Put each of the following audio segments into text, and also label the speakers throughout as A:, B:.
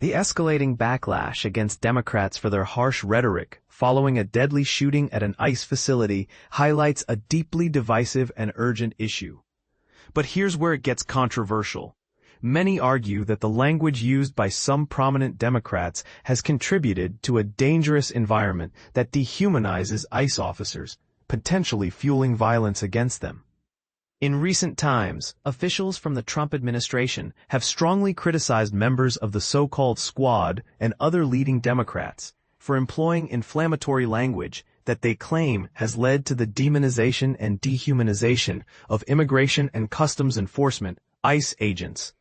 A: The escalating backlash against Democrats for their harsh rhetoric following a deadly shooting at an ICE facility highlights a deeply divisive and urgent issue. But here's where it gets controversial. Many argue that the language used by some prominent Democrats has contributed to a dangerous environment that dehumanizes ICE officers, potentially fueling violence against them. In recent times, officials from the Trump administration have strongly criticized members of the so-called Squad and other leading Democrats for employing inflammatory language that they claim has led to the demonization and dehumanization of Immigration and Customs Enforcement, ICE agents.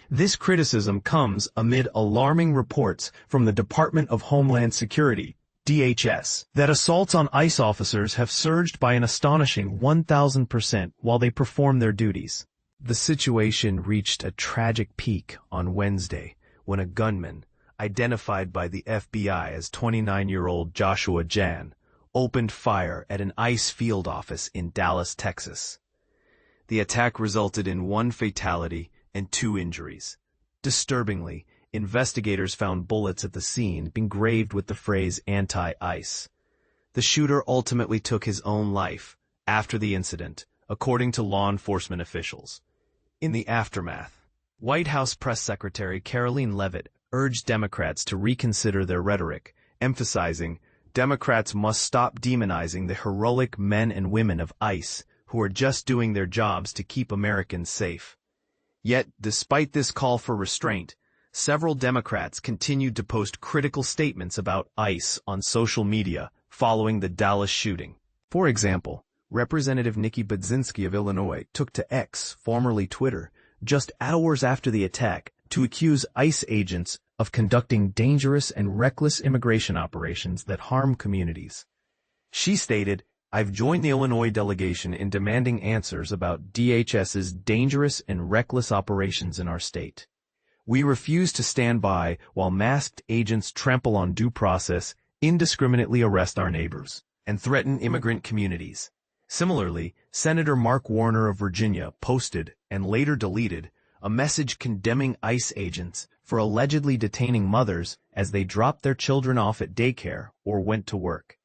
A: This criticism comes amid alarming reports from the Department of Homeland Security, DHS, that assaults on ICE officers have surged by an astonishing 1,000% while they perform their duties. The situation reached a tragic peak on Wednesday when a gunman, identified by the FBI as 29-year-old Joshua Jan, opened fire at an ICE field office in Dallas, Texas. The attack resulted in 1 fatality and 2 injuries. Disturbingly, investigators found bullets at the scene engraved with the phrase anti-ICE. The shooter ultimately took his own life after the incident, according to law enforcement officials. In the aftermath, White House Press Secretary Karoline Leavitt urged Democrats to reconsider their rhetoric, emphasizing, Democrats must stop demonizing the heroic men and women of ICE who are just doing their jobs to keep Americans safe. Yet, despite this call for restraint, several Democrats continued to post critical statements about ICE on social media following the Dallas shooting. For example, Representative Nikki Budzinski of Illinois took to X, formerly Twitter, just hours after the attack to accuse ICE agents of conducting dangerous and reckless immigration operations that harm communities. She stated, I've joined the Illinois delegation in demanding answers about DHS's dangerous and reckless operations in our state. We refuse to stand by while masked agents trample on due process, indiscriminately arrest our neighbors, and threaten immigrant communities. Similarly, Senator Mark Warner of Virginia posted, and later deleted, a message condemning ICE agents for allegedly detaining mothers as they dropped their children off at daycare or went to work.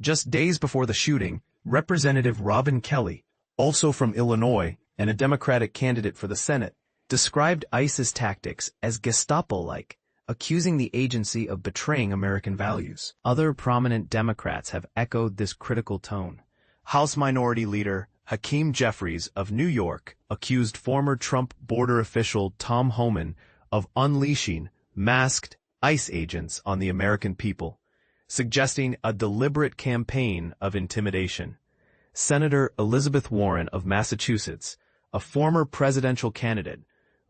A: Just days before the shooting, Representative Robin Kelly, also from Illinois and a Democratic candidate for the Senate, described ICE's tactics as Gestapo-like, accusing the agency of betraying American values. Other prominent Democrats have echoed this critical tone. House Minority Leader Hakeem Jeffries of New York accused former Trump border official Tom Homan of unleashing masked ICE agents on the American people, suggesting a deliberate campaign of intimidation. Senator Elizabeth Warren of Massachusetts, a former presidential candidate,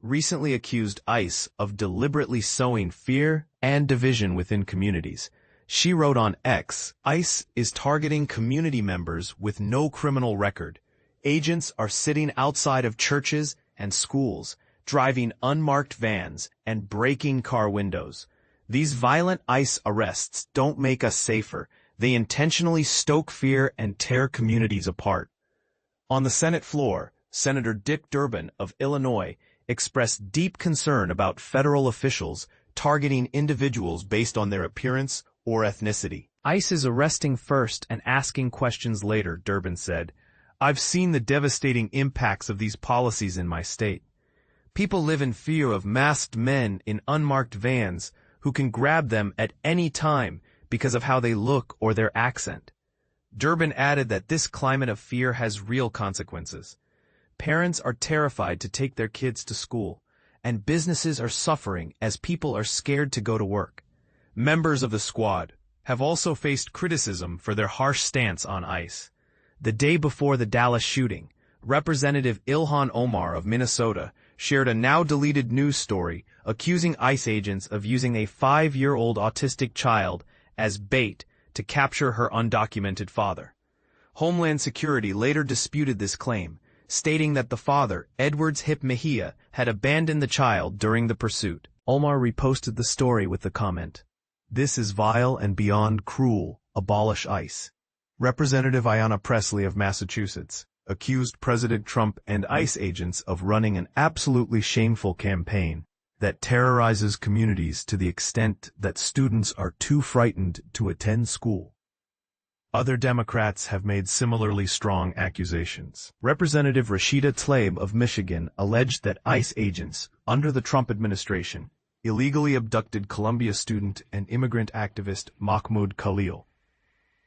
A: recently accused ICE of deliberately sowing fear and division within communities. She wrote on X, ICE is targeting community members with no criminal record. Agents are sitting outside of churches and schools, driving unmarked vans and breaking car windows. These violent ICE arrests don't make us safer. They intentionally stoke fear and tear communities apart. On the Senate floor, Senator Dick Durbin of Illinois expressed deep concern about federal officials targeting individuals based on their appearance or ethnicity. ICE is arresting first and asking questions later, Durbin said. I've seen the devastating impacts of these policies in my state. People live in fear of masked men in unmarked vans who can grab them at any time because of how they look or their accent. Durbin added that this climate of fear has real consequences. Parents are terrified to take their kids to school, and businesses are suffering as people are scared to go to work. Members of the Squad have also faced criticism for their harsh stance on ICE. The day before the Dallas shooting, Representative Ilhan Omar of Minnesota shared a now-deleted news story accusing ICE agents of using a 5-year-old autistic child as bait to capture her undocumented father. Homeland Security later disputed this claim, stating that the father, Edwards Hip Mejia, had abandoned the child during the pursuit. Omar reposted the story with the comment, "This is vile and beyond cruel. Abolish ICE." Representative Ayanna Pressley of Massachusetts accused President Trump and ICE agents of running an absolutely shameful campaign, that terrorizes communities to the extent that students are too frightened to attend school. Other Democrats have made similarly strong accusations. Representative Rashida Tlaib of Michigan alleged that ICE agents, under the Trump administration, illegally abducted Columbia student and immigrant activist Mahmoud Khalil.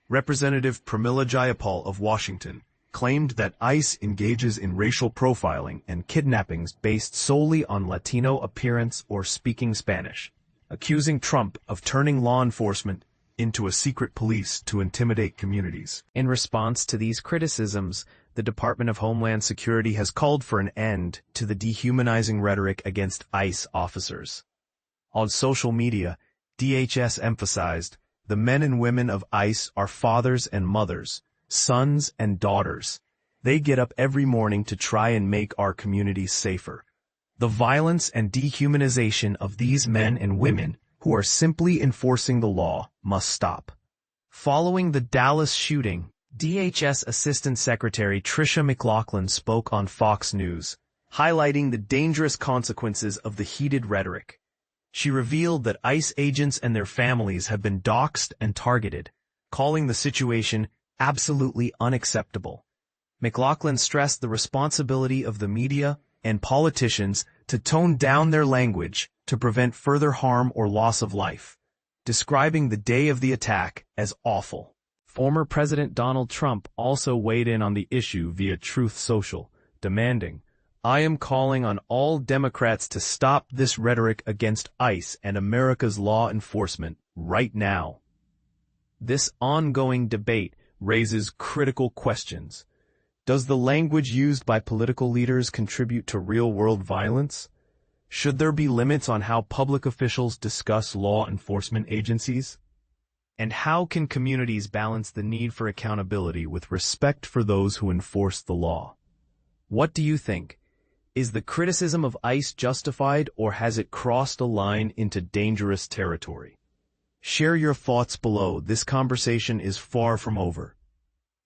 A: Representative Pramila Jayapal of Washington claimed that ICE engages in racial profiling and kidnappings based solely on Latino appearance or speaking Spanish, accusing Trump of turning law enforcement into a secret police to intimidate communities. In response to these criticisms, the Department of Homeland Security has called for an end to the dehumanizing rhetoric against ICE officers. On social media, DHS emphasized, "The men and women of ICE are fathers and mothers, sons and daughters. They get up every morning to try and make our communities safer. The violence and dehumanization of these men and women who are simply enforcing the law must stop." Following the Dallas shooting, DHS Assistant Secretary Tricia McLaughlin spoke on Fox News, highlighting the dangerous consequences of the heated rhetoric. She revealed that ICE agents and their families have been doxxed and targeted, calling the situation absolutely unacceptable. McLaughlin stressed the responsibility of the media and politicians to tone down their language to prevent further harm or loss of life, describing the day of the attack as awful. Former President Donald Trump also weighed in on the issue via Truth Social, demanding, "I am calling on all Democrats to stop this rhetoric against ICE and America's law enforcement right now." This ongoing debate raises critical questions. Does the language used by political leaders contribute to real-world violence? Should there be limits on how public officials discuss law enforcement agencies? And how can communities balance the need for accountability with respect for those who enforce the law? What do you think? Is the criticism of ICE justified, or has it crossed a line into dangerous territory? Share your thoughts below. This conversation is far from over.